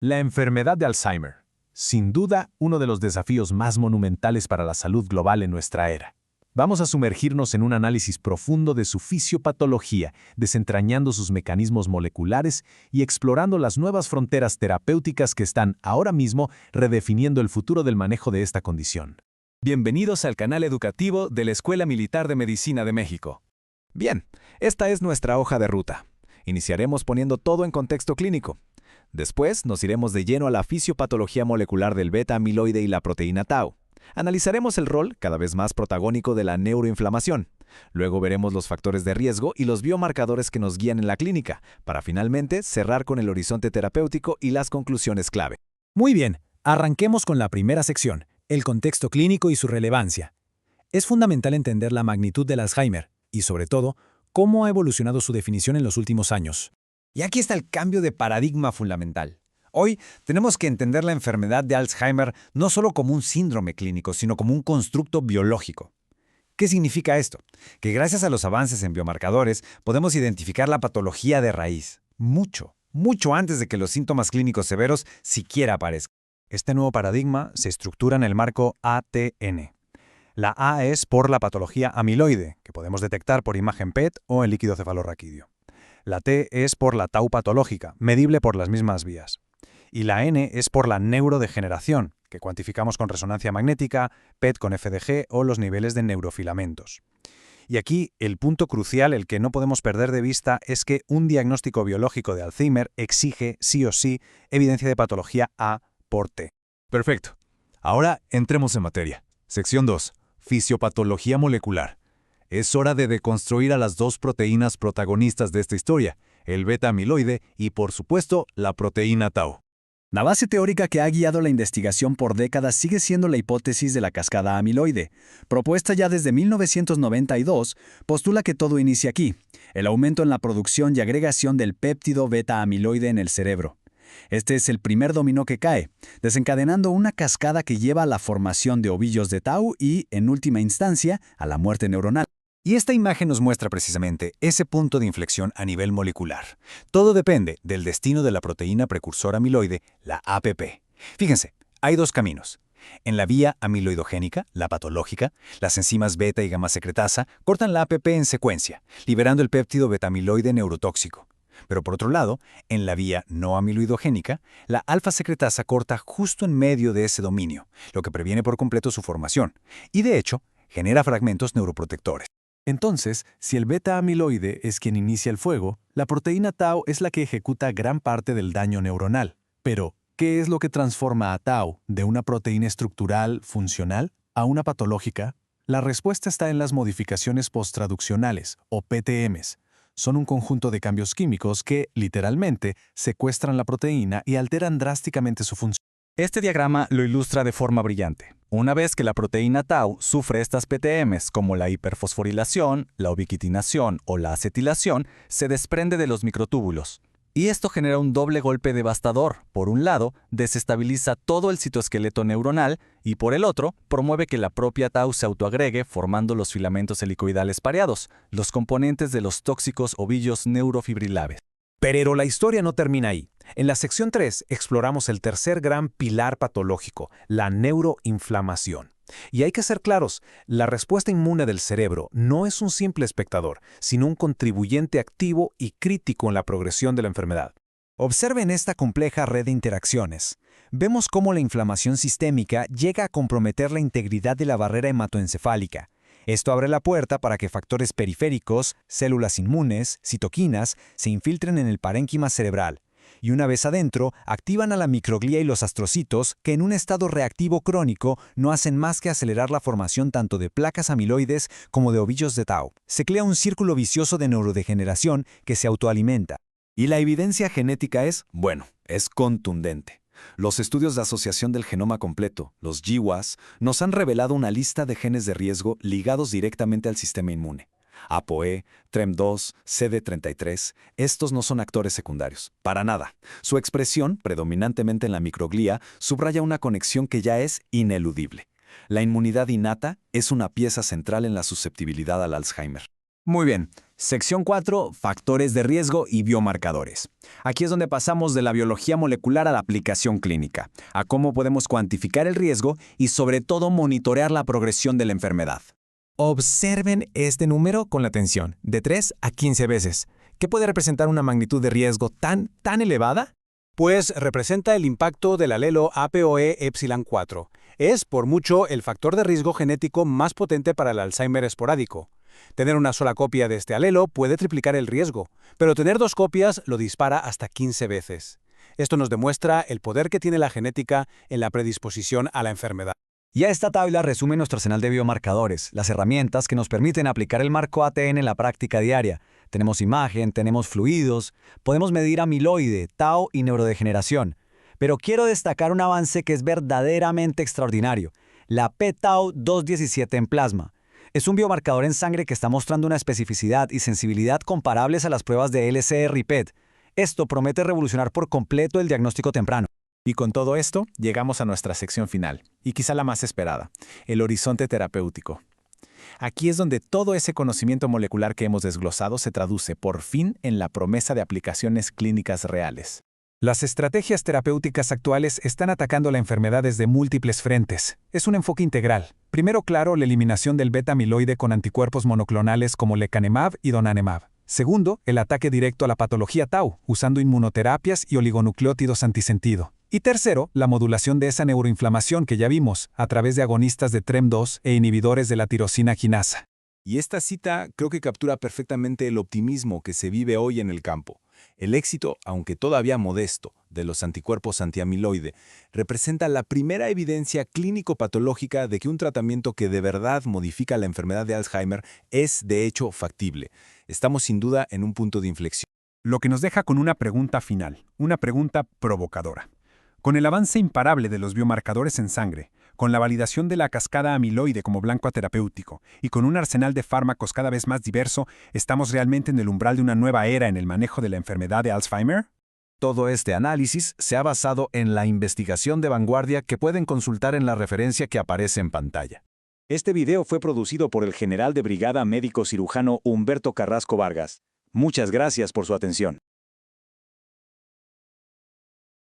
La enfermedad de Alzheimer. Sin duda, uno de los desafíos más monumentales para la salud global en nuestra era. Vamos a sumergirnos en un análisis profundo de su fisiopatología, desentrañando sus mecanismos moleculares y explorando las nuevas fronteras terapéuticas que están ahora mismo redefiniendo el futuro del manejo de esta condición. Bienvenidos al canal educativo de la Escuela Militar de Medicina de México. Bien, esta es nuestra hoja de ruta. Iniciaremos poniendo todo en contexto clínico. Después nos iremos de lleno a la fisiopatología molecular del beta-amiloide y la proteína tau. Analizaremos el rol, cada vez más protagónico, de la neuroinflamación. Luego veremos los factores de riesgo y los biomarcadores que nos guían en la clínica, para finalmente cerrar con el horizonte terapéutico y las conclusiones clave. Muy bien, arranquemos con la primera sección, el contexto clínico y su relevancia. Es fundamental entender la magnitud del Alzheimer y, sobre todo, cómo ha evolucionado su definición en los últimos años. Y aquí está el cambio de paradigma fundamental. Hoy tenemos que entender la enfermedad de Alzheimer no solo como un síndrome clínico, sino como un constructo biológico. ¿Qué significa esto? Que gracias a los avances en biomarcadores podemos identificar la patología de raíz, mucho antes de que los síntomas clínicos severos siquiera aparezcan. Este nuevo paradigma se estructura en el marco ATN. La A es por la patología amiloide, que podemos detectar por imagen PET o en líquido cefalorraquídeo. La T es por la tau patológica, medible por las mismas vías. Y la N es por la neurodegeneración, que cuantificamos con resonancia magnética, PET con FDG o los niveles de neurofilamentos. Y aquí el punto crucial, el que no podemos perder de vista, es que un diagnóstico biológico de Alzheimer exige, sí o sí, evidencia de patología A por T. Perfecto. Ahora entremos en materia. Sección 2. Fisiopatología molecular. Es hora de deconstruir a las dos proteínas protagonistas de esta historia, el beta-amiloide y, por supuesto, la proteína tau. La base teórica que ha guiado la investigación por décadas sigue siendo la hipótesis de la cascada amiloide. Propuesta ya desde 1992, postula que todo inicia aquí, el aumento en la producción y agregación del péptido beta-amiloide en el cerebro. Este es el primer dominó que cae, desencadenando una cascada que lleva a la formación de ovillos de tau y, en última instancia, a la muerte neuronal. Y esta imagen nos muestra precisamente ese punto de inflexión a nivel molecular. Todo depende del destino de la proteína precursora amiloide, la APP. Fíjense, hay dos caminos. En la vía amiloidogénica, la patológica, las enzimas beta y gamma secretasa cortan la APP en secuencia, liberando el péptido beta-amiloide neurotóxico. Pero por otro lado, en la vía no amiloidogénica, la alfa secretasa corta justo en medio de ese dominio, lo que previene por completo su formación, y de hecho, genera fragmentos neuroprotectores. Entonces, si el beta-amiloide es quien inicia el fuego, la proteína tau es la que ejecuta gran parte del daño neuronal. Pero, ¿qué es lo que transforma a tau de una proteína estructural funcional a una patológica? La respuesta está en las modificaciones posttraduccionales, o PTMs. Son un conjunto de cambios químicos que, literalmente, secuestran la proteína y alteran drásticamente su función. Este diagrama lo ilustra de forma brillante. Una vez que la proteína tau sufre estas PTMs como la hiperfosforilación, la ubiquitinación o la acetilación, se desprende de los microtúbulos. Y esto genera un doble golpe devastador. Por un lado, desestabiliza todo el citoesqueleto neuronal y por el otro, promueve que la propia tau se autoagregue formando los filamentos helicoidales pareados, los componentes de los tóxicos ovillos neurofibrilares. Pero la historia no termina ahí. En la sección 3 exploramos el tercer gran pilar patológico, la neuroinflamación. Y hay que ser claros, la respuesta inmune del cerebro no es un simple espectador, sino un contribuyente activo y crítico en la progresión de la enfermedad. Observen esta compleja red de interacciones. Vemos cómo la inflamación sistémica llega a comprometer la integridad de la barrera hematoencefálica. Esto abre la puerta para que factores periféricos, células inmunes, citoquinas, se infiltren en el parénquima cerebral. Y una vez adentro, activan a la microglía y los astrocitos que en un estado reactivo crónico no hacen más que acelerar la formación tanto de placas amiloides como de ovillos de tau. Se crea un círculo vicioso de neurodegeneración que se autoalimenta. Y la evidencia genética es contundente. Los estudios de asociación del genoma completo, los GWAS, nos han revelado una lista de genes de riesgo ligados directamente al sistema inmune. ApoE, TREM2, CD33, estos no son actores secundarios, para nada. Su expresión, predominantemente en la microglía, subraya una conexión que ya es ineludible. La inmunidad innata es una pieza central en la susceptibilidad al Alzheimer. Muy bien, Sección 4. Factores de riesgo y biomarcadores. Aquí es donde pasamos de la biología molecular a la aplicación clínica, a cómo podemos cuantificar el riesgo y sobre todo monitorear la progresión de la enfermedad. Observen este número con la atención, de 3 a 15 veces. ¿Qué puede representar una magnitud de riesgo tan elevada? Pues representa el impacto del alelo APOE epsilon 4. Es, por mucho, el factor de riesgo genético más potente para el Alzheimer esporádico. Tener una sola copia de este alelo puede triplicar el riesgo, pero tener 2 copias lo dispara hasta 15 veces. Esto nos demuestra el poder que tiene la genética en la predisposición a la enfermedad. Ya esta tabla resume nuestro arsenal de biomarcadores, las herramientas que nos permiten aplicar el marco ATN en la práctica diaria. Tenemos imagen, tenemos fluidos, podemos medir amiloide, tau y neurodegeneración. Pero quiero destacar un avance que es verdaderamente extraordinario, la p-tau 217 en plasma. Es un biomarcador en sangre que está mostrando una especificidad y sensibilidad comparables a las pruebas de LCR y PET. Esto promete revolucionar por completo el diagnóstico temprano. Y con todo esto, llegamos a nuestra sección final, y quizá la más esperada, el horizonte terapéutico. Aquí es donde todo ese conocimiento molecular que hemos desglosado se traduce, por fin, en la promesa de aplicaciones clínicas reales. Las estrategias terapéuticas actuales están atacando la enfermedad desde múltiples frentes. Es un enfoque integral. Primero, claro, la eliminación del beta-amiloide con anticuerpos monoclonales como lecanemab y donanemab. Segundo, el ataque directo a la patología tau, usando inmunoterapias y oligonucleótidos antisentido. Y tercero, la modulación de esa neuroinflamación que ya vimos, a través de agonistas de TREM2 e inhibidores de la tirosina quinasa. Y esta cita creo que captura perfectamente el optimismo que se vive hoy en el campo. El éxito, aunque todavía modesto, de los anticuerpos antiamiloide representa la primera evidencia clínico-patológica de que un tratamiento que de verdad modifica la enfermedad de Alzheimer es, de hecho, factible. Estamos sin duda en un punto de inflexión. Lo que nos deja con una pregunta final, una pregunta provocadora. Con el avance imparable de los biomarcadores en sangre, con la validación de la cascada amiloide como blanco terapéutico y con un arsenal de fármacos cada vez más diverso, ¿estamos realmente en el umbral de una nueva era en el manejo de la enfermedad de Alzheimer? Todo este análisis se ha basado en la investigación de vanguardia que pueden consultar en la referencia que aparece en pantalla. Este video fue producido por el general de brigada médico cirujano Humberto Carrasco Vargas. Muchas gracias por su atención.